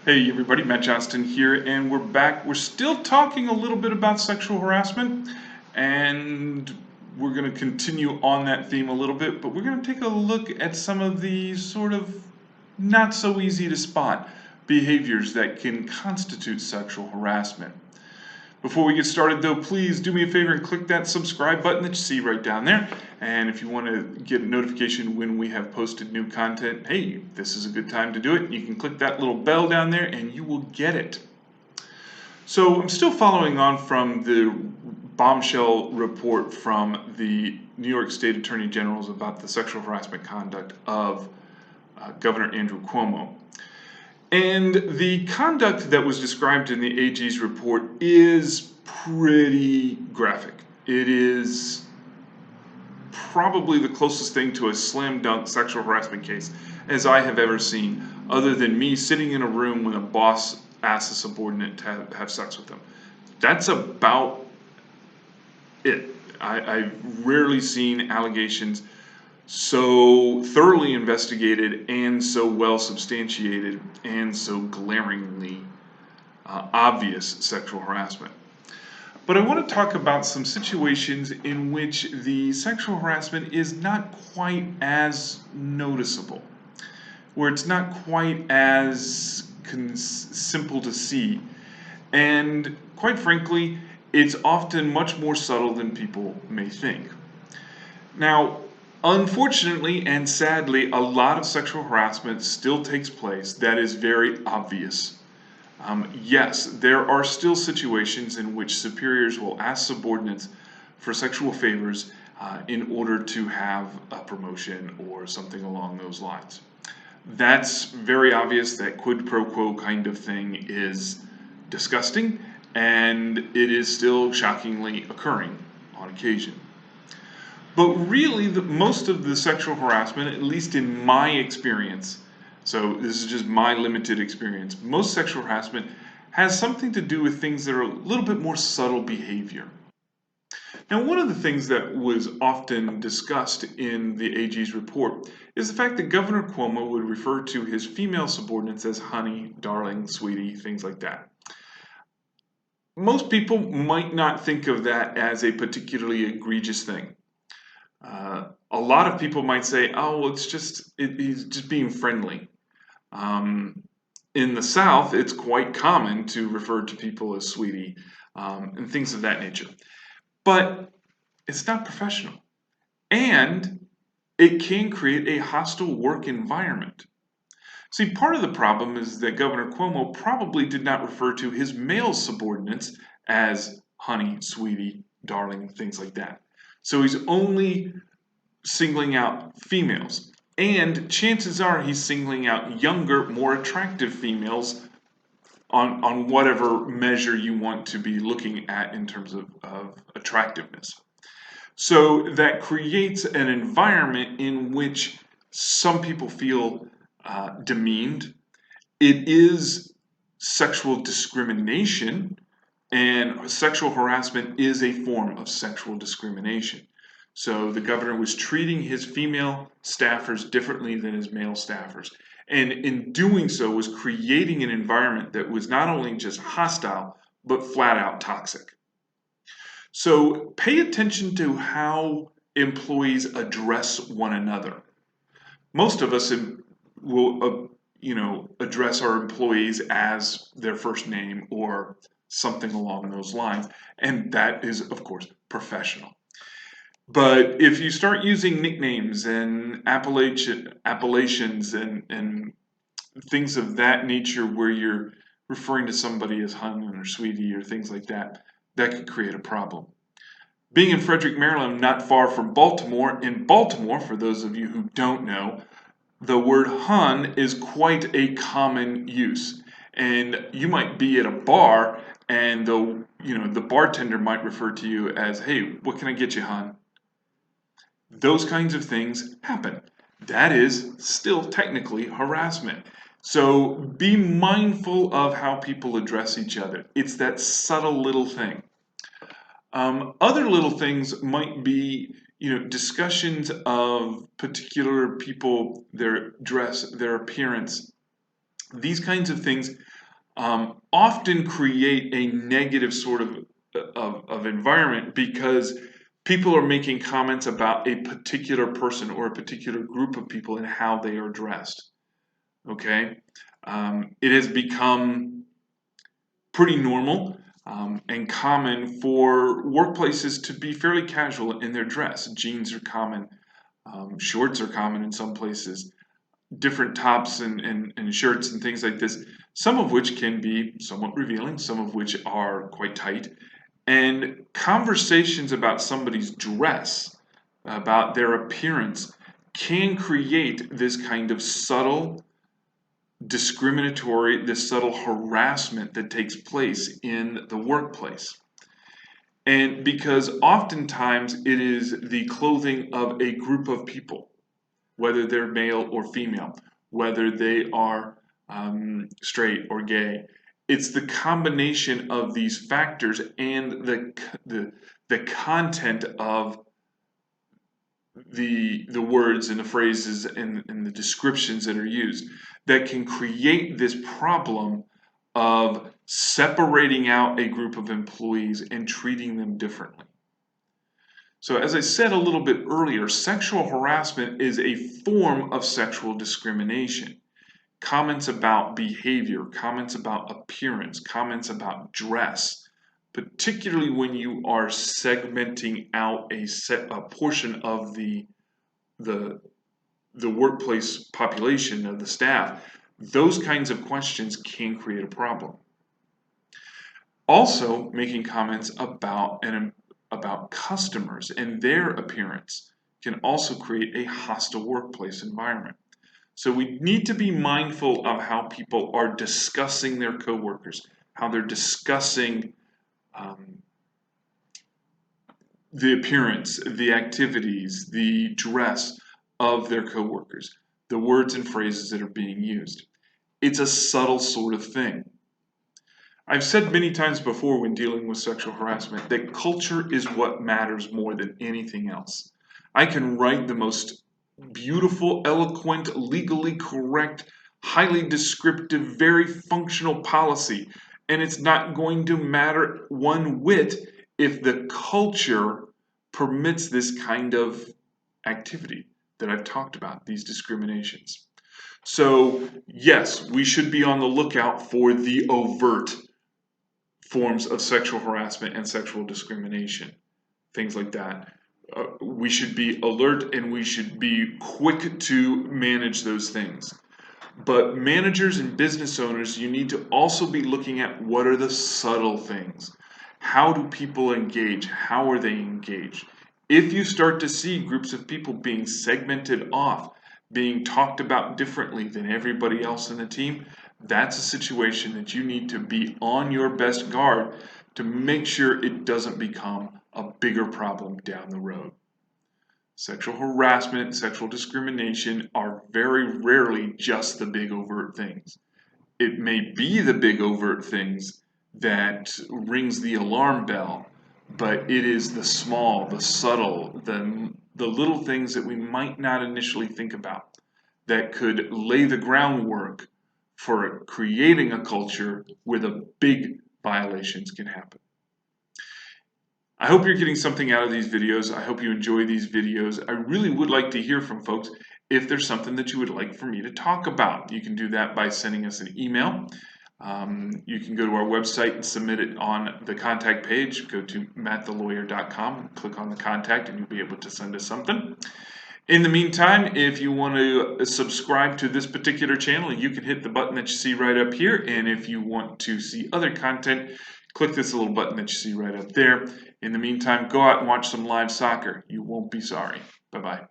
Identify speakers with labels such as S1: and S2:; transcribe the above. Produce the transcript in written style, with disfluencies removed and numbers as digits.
S1: Hey everybody, Matt Johnston here, and we're back. We're still talking a little bit about sexual harassment, and we're going to continue on that theme a little bit, but we're going to take a look at some of the sort of not so easy to spot behaviors that can constitute sexual harassment. Before we get started though, please do me a favor and click that subscribe button that you see right down there. And if you want to get a notification when we have posted new content, hey, this is a good time to do it. You can click that little bell down there and you will get it. So I'm still following on from the bombshell report from the New York State Attorney General's about the sexual harassment conduct of Governor Andrew Cuomo. And the conduct that was described in the AG's report is pretty graphic. It is probably the closest thing to a slam dunk sexual harassment case as I have ever seen, other than me sitting in a room when a boss asks a subordinate to have sex with them. That's about it. I've rarely seen allegations so thoroughly investigated and so well substantiated and so glaringly obvious sexual harassment. But I want to talk about some situations in which the sexual harassment is not quite as noticeable, where it's not quite as simple to see, and quite frankly, it's often much more subtle than people may think. Now, unfortunately and sadly, a lot of sexual harassment still takes place that is very obvious. Yes, there are still situations in which superiors will ask subordinates for sexual favors in order to have a promotion or something along those lines. That's very obvious. That quid pro quo kind of thing is disgusting, and it is still shockingly occurring on occasion. But really, most of the sexual harassment, at least in my experience, so this is just my limited experience, most sexual harassment has something to do with things that are a little bit more subtle behavior. Now, one of the things that was often discussed in the AG's report is the fact that Governor Cuomo would refer to his female subordinates as honey, darling, sweetie, things like that. Most people might not think of that as a particularly egregious thing. A lot of people might say, oh, well, he's just being friendly. In the South, it's quite common to refer to people as sweetie and things of that nature. But it's not professional. And it can create a hostile work environment. See, part of the problem is that Governor Cuomo probably did not refer to his male subordinates as honey, sweetie, darling, things like that. So he's only singling out females. And chances are he's singling out younger, more attractive females on whatever measure you want to be looking at in terms of attractiveness. So that creates an environment in which some people feel demeaned. It is sexual discrimination, and sexual harassment is a form of sexual discrimination. So the governor was treating his female staffers differently than his male staffers. And in doing so was creating an environment that was not only just hostile, but flat out toxic. So pay attention to how employees address one another. Most of us will address our employees as their first name or something along those lines. And that is, of course, professional. But if you start using nicknames and appellations and things of that nature where you're referring to somebody as hun or sweetie or things like that, that could create a problem. Being in Frederick, Maryland, not far from Baltimore, in Baltimore, for those of you who don't know, the word hun is quite a common use. And you might be at a bar and the bartender might refer to you as, hey, what can I get you, hun? Those kinds of things happen. That is still technically harassment. So be mindful of how people address each other. It's that subtle little thing. Other little things might be, discussions of particular people, their dress, their appearance. These kinds of things often create a negative sort of environment because people are making comments about a particular person or a particular group of people and how they are dressed. Okay? It has become pretty normal and common for workplaces to be fairly casual in their dress. Jeans are common, shorts are common in some places, different tops and shirts and things like this, some of which can be somewhat revealing, some of which are quite tight. And conversations about somebody's dress, about their appearance, can create this kind of subtle discriminatory, this subtle harassment that takes place in the workplace. And because oftentimes it is the clothing of a group of people, whether they're male or female, whether they are straight or gay. It's the combination of these factors and the content of the words and the phrases and the descriptions that are used that can create this problem of separating out a group of employees and treating them differently. So as I said a little bit earlier, sexual harassment is a form of sexual discrimination. Comments about behavior, comments about appearance, comments about dress, particularly when you are segmenting out a portion of the workplace population of the staff, those kinds of questions can create a problem. Also, making comments about customers and their appearance can also create a hostile workplace environment. So we need to be mindful of how people are discussing their coworkers, how they're discussing the appearance, the activities, the dress of their coworkers, the words and phrases that are being used. It's a subtle sort of thing. I've said many times before when dealing with sexual harassment that culture is what matters more than anything else. I can write the most beautiful, eloquent, legally correct, highly descriptive, very functional policy, and it's not going to matter one whit if the culture permits this kind of activity that I've talked about, these discriminations. So yes, we should be on the lookout for the overt forms of sexual harassment and sexual discrimination, things like that. We should be alert and we should be quick to manage those things. But managers and business owners, you need to also be looking at what are the subtle things. How do people engage? How are they engaged? If you start to see groups of people being segmented off, being talked about differently than everybody else in the team, that's a situation that you need to be on your best guard to make sure it doesn't become a bigger problem down the road. Sexual harassment, sexual discrimination are very rarely just the big overt things. It may be the big overt things that rings the alarm bell, but it is the small, the subtle, the little things that we might not initially think about that could lay the groundwork for creating a culture where the big violations can happen. I hope you're getting something out of these videos. I hope you enjoy these videos. I really would like to hear from folks if there's something that you would like for me to talk about. You can do that by sending us an email. You can go to our website and submit it on the contact page. Go to mattthelawyer.com, click on the contact, and you'll be able to send us something. In the meantime, if you want to subscribe to this particular channel, you can hit the button that you see right up here. And if you want to see other content, click this little button that you see right up there. In the meantime, go out and watch some live soccer. You won't be sorry. Bye-bye.